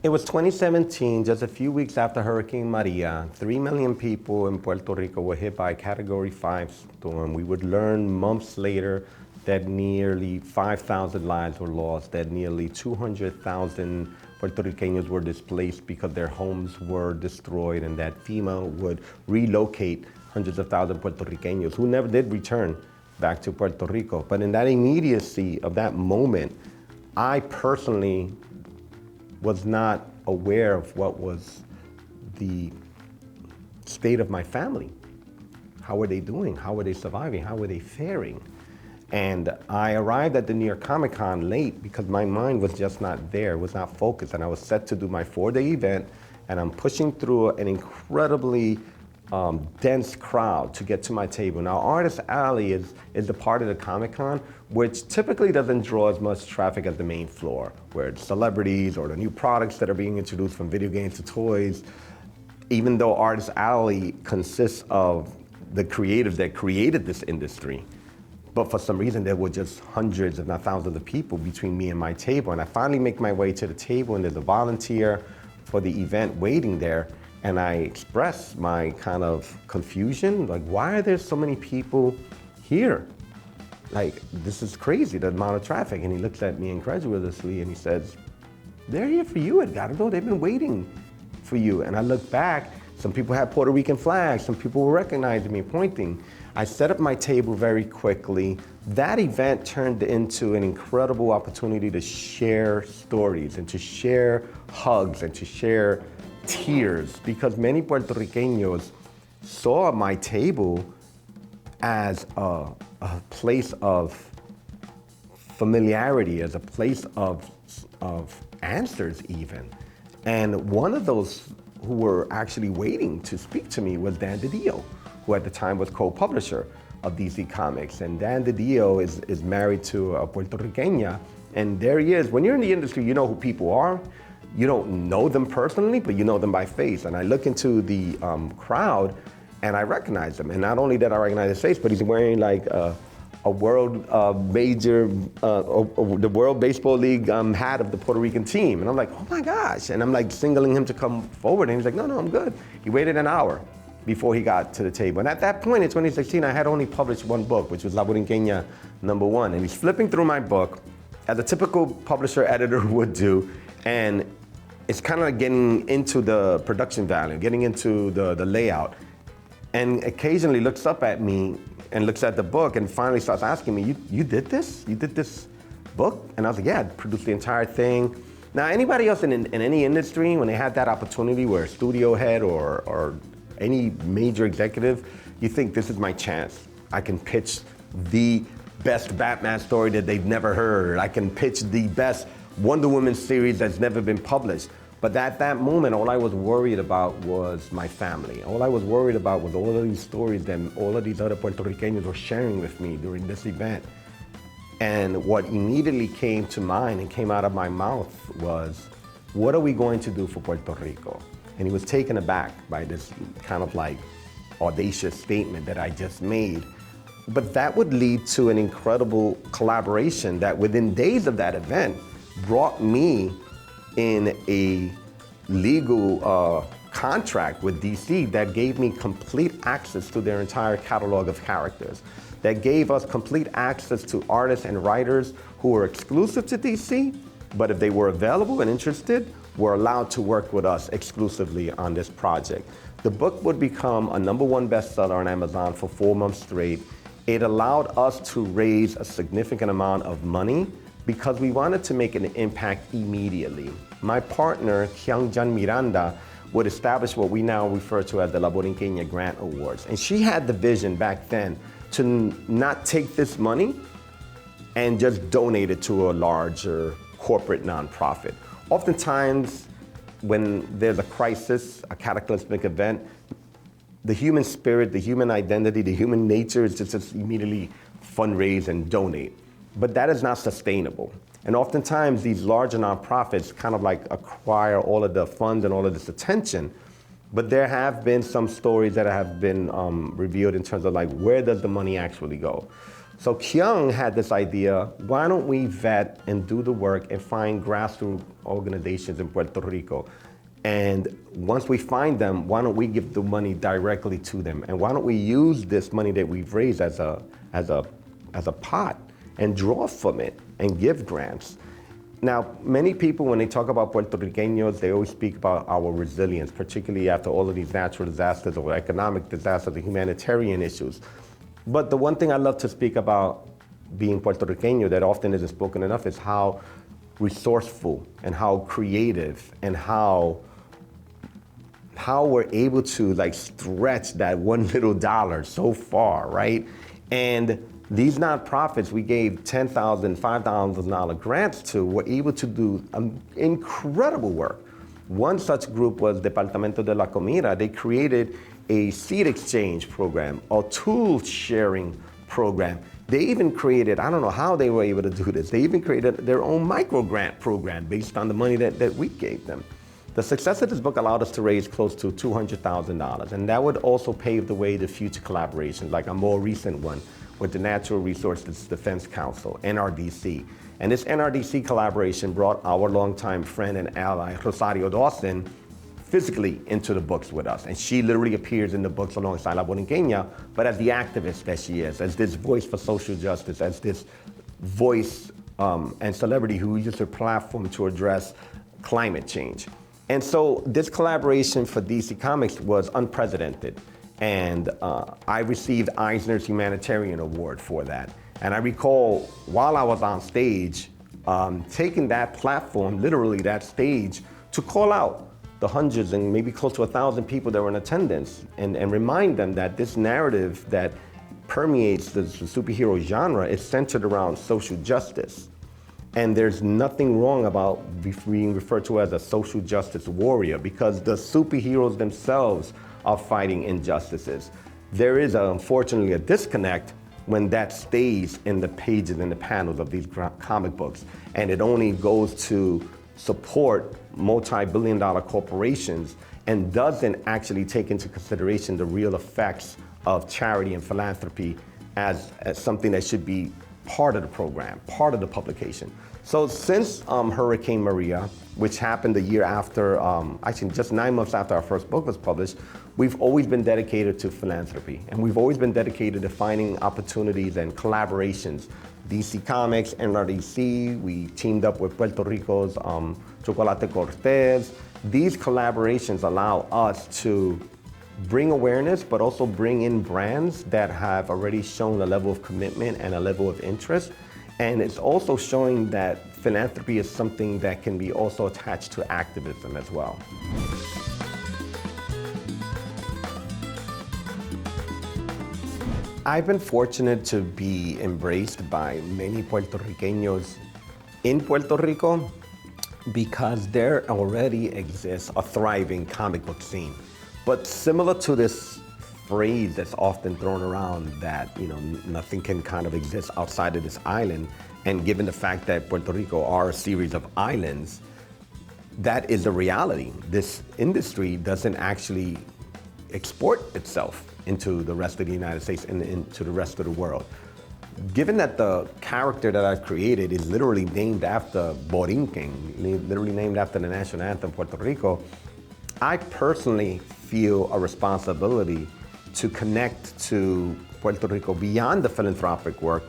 It was 2017, just a few weeks after Hurricane Maria. 3 million people in Puerto Rico were hit by a Category 5 storm. We would learn months later that nearly 5,000 lives were lost, that nearly 200,000 Puerto Ricanos were displaced because their homes were destroyed, and that FEMA would relocate hundreds of thousands of Puerto Ricanos who never did return back to Puerto Rico. But in that immediacy of that moment, I personally was not aware of what was the state of my family. How were they doing? How were they surviving? How were they faring? And I arrived at the New York Comic Con late because my mind was just not there, was not focused. And I was set to do my 4-day event, and I'm pushing through an incredibly dense crowd to get to my table. Now, Artist Alley is the part of the Comic Con which typically doesn't draw as much traffic as the main floor, where it's celebrities or the new products that are being introduced, from video games to toys. Even though Artist Alley consists of the creatives that created this industry, but for some reason there were just hundreds, if not thousands of people between me and my table. And I finally make my way to the table, and there's a volunteer for the event waiting there. And I express my kind of confusion, like, why are there so many people here? Like, this is crazy, the amount of traffic. And he looks at me incredulously and he says, they're here for you, Edgardo. They've been waiting for you. And I look back, some people had Puerto Rican flags, some people were recognizing me, pointing. I set up my table very quickly. That event turned into an incredible opportunity to share stories and to share hugs and to share tears, because many Puerto Ricanos saw my table as a place of familiarity, as a place of answers even. And one of those who were actually waiting to speak to me was Dan DiDio, who at the time was co-publisher of DC Comics. And Dan DiDio is married to a Puertorriqueña, and there he is. When you're in the industry, you know who people are. You don't know them personally, but you know them by face. And I look into the crowd and I recognize him. And not only did I recognize his face, but he's wearing like a world major, the World Baseball League hat of the Puerto Rican team. And I'm like, oh my gosh. And I'm like singling him to come forward. And he's like, no, I'm good. He waited an hour before he got to the table. And at that point in 2016, I had only published one book, which was Borinqueña #1. And he's flipping through my book, as a typical publisher editor would do. And it's kind of like getting into the production value, getting into the layout. And occasionally looks up at me and looks at the book and finally starts asking me, you did this? You did this book? And I was like, yeah, I produced the entire thing. Now, anybody else in any industry, when they had that opportunity, where a studio head or any major executive, you think, this is my chance. I can pitch the best Batman story that they've never heard. I can pitch the best Wonder Woman series that's never been published. But at that moment, all I was worried about was my family. All I was worried about was all of these stories that all of these other Puerto Ricanos were sharing with me during this event. And what immediately came to mind and came out of my mouth was, what are we going to do for Puerto Rico? And he was taken aback by this kind of like audacious statement that I just made. But that would lead to an incredible collaboration that within days of that event brought me in a legal contract with DC that gave me complete access to their entire catalog of characters, that gave us complete access to artists and writers who were exclusive to DC, but if they were available and interested, were allowed to work with us exclusively on this project. The book would become a #1 bestseller on Amazon for 4 months straight. It allowed us to raise a significant amount of money because we wanted to make an impact immediately. My partner, Edgardo Miranda, would establish what we now refer to as the La Borinqueña Grant Awards. And she had the vision back then to not take this money and just donate it to a larger corporate nonprofit. Oftentimes, when there's a crisis, a cataclysmic event, the human spirit, the human identity, the human nature is just immediately fundraise and donate. But that is not sustainable. And oftentimes these larger nonprofits kind of like acquire all of the funds and all of this attention. But there have been some stories that have been revealed in terms of like, where does the money actually go? So Kyung had this idea, why don't we vet and do the work and find grassroots organizations in Puerto Rico? And once we find them, why don't we give the money directly to them? And why don't we use this money that we've raised as a pot and draw from it and give grants? Now, many people, when they talk about Puerto Riqueños, they always speak about our resilience, particularly after all of these natural disasters or economic disasters, the humanitarian issues. But the one thing I love to speak about being Puerto Riqueño that often isn't spoken enough is how resourceful and how creative and how we're able to like stretch that one little dollar so far, right? And these nonprofits we gave $10,000, $5,000 grants to were able to do incredible work. One such group was Departamento de la Comida. They created a seed exchange program, a tool sharing program. They even created, I don't know how they were able to do this, they even created their own micro grant program based on the money that we gave them. The success of this book allowed us to raise close to $200,000, and that would also pave the way to future collaborations, like a more recent one with the Natural Resources Defense Council, NRDC. And this NRDC collaboration brought our longtime friend and ally, Rosario Dawson, physically into the books with us. And she literally appears in the books alongside La Borinqueña, but as the activist that she is, as this voice for social justice, as this voice and celebrity who uses her platform to address climate change. And so this collaboration for DC Comics was unprecedented. And I received Eisner's Humanitarian Award for that. And I recall while I was on stage, taking that platform, literally that stage, to call out the hundreds and maybe close to 1,000 people that were in attendance and remind them that this narrative that permeates the superhero genre is centered around social justice. And there's nothing wrong about being referred to as a social justice warrior because the superheroes themselves are fighting injustices. There is unfortunately a disconnect when that stays in the pages and the panels of these comic books and it only goes to support multi-billion-dollar corporations and doesn't actually take into consideration the real effects of charity and philanthropy as something that should be part of the program, part of the publication. So since Hurricane Maria, which happened the year after, actually just 9 months after our first book was published, we've always been dedicated to philanthropy. And we've always been dedicated to finding opportunities and collaborations. DC Comics, NRDC, we teamed up with Puerto Rico's Chocolate Cortez. These collaborations allow us to bring awareness, but also bring in brands that have already shown a level of commitment and a level of interest. And it's also showing that philanthropy is something that can be also attached to activism as well. I've been fortunate to be embraced by many Puerto Riqueños in Puerto Rico because there already exists a thriving comic book scene. But similar to this phrase that's often thrown around that, you know, nothing can kind of exist outside of this island, and given the fact that Puerto Rico are a series of islands, that is a reality. This industry doesn't actually export itself into the rest of the United States and into the rest of the world. Given that the character that I've created is literally named after Borinqueña, literally named after the national anthem of Puerto Rico, I personally feel a responsibility to connect to Puerto Rico beyond the philanthropic work,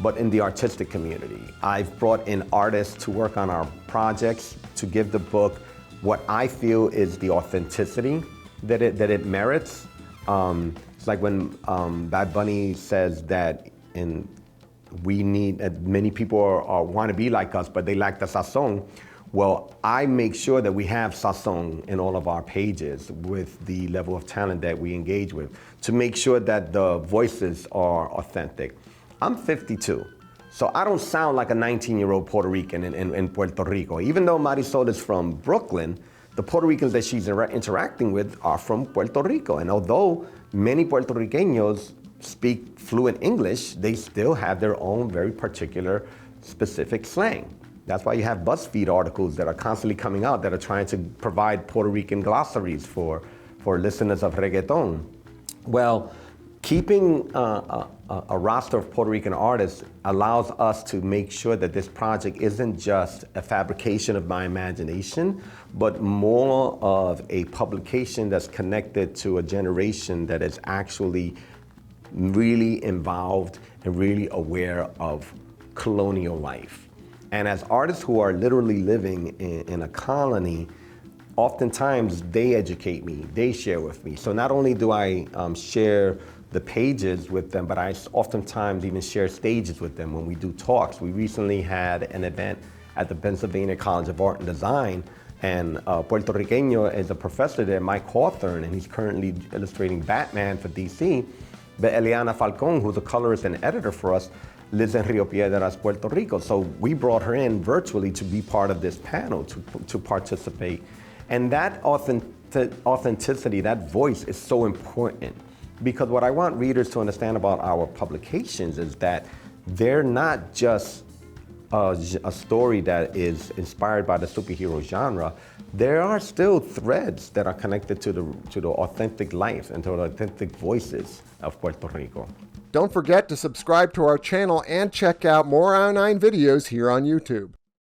but in the artistic community. I've brought in artists to work on our projects to give the book what I feel is the authenticity that it merits. It's like when Bad Bunny says that we need, many people want to be like us, but they lack the sazon. Well, I make sure that we have sazon in all of our pages with the level of talent that we engage with to make sure that the voices are authentic. I'm 52, so I don't sound like a 19-year-old Puerto Rican in Puerto Rico. Even though Marisol is from Brooklyn, the Puerto Ricans that she's interacting with are from Puerto Rico. And although many Puerto Riqueños speak fluent English, they still have their own very particular specific slang. That's why you have BuzzFeed articles that are constantly coming out that are trying to provide Puerto Rican glossaries for listeners of reggaeton. Well, Keeping a roster of Puerto Rican artists allows us to make sure that this project isn't just a fabrication of my imagination, but more of a publication that's connected to a generation that is actually really involved and really aware of colonial life. And as artists who are literally living in a colony, oftentimes they educate me, they share with me. So not only do I share the pages with them, but I oftentimes even share stages with them when we do talks. We recently had an event at the Pennsylvania College of Art and Design, and Puerto Riqueña is a professor there, Mike Hawthorne, and he's currently illustrating Batman for DC. But Eliana Falcon, who's a colorist and editor for us, lives in Rio Piedras, Puerto Rico. So we brought her in virtually to be part of this panel, to participate. And that authenticity, that voice is so important, because what I want readers to understand about our publications is that they're not just a story that is inspired by the superhero genre. There are still threads that are connected to the authentic life and to the authentic voices of Puerto Rico. Don't forget to subscribe to our channel and check out more io9 videos here on YouTube.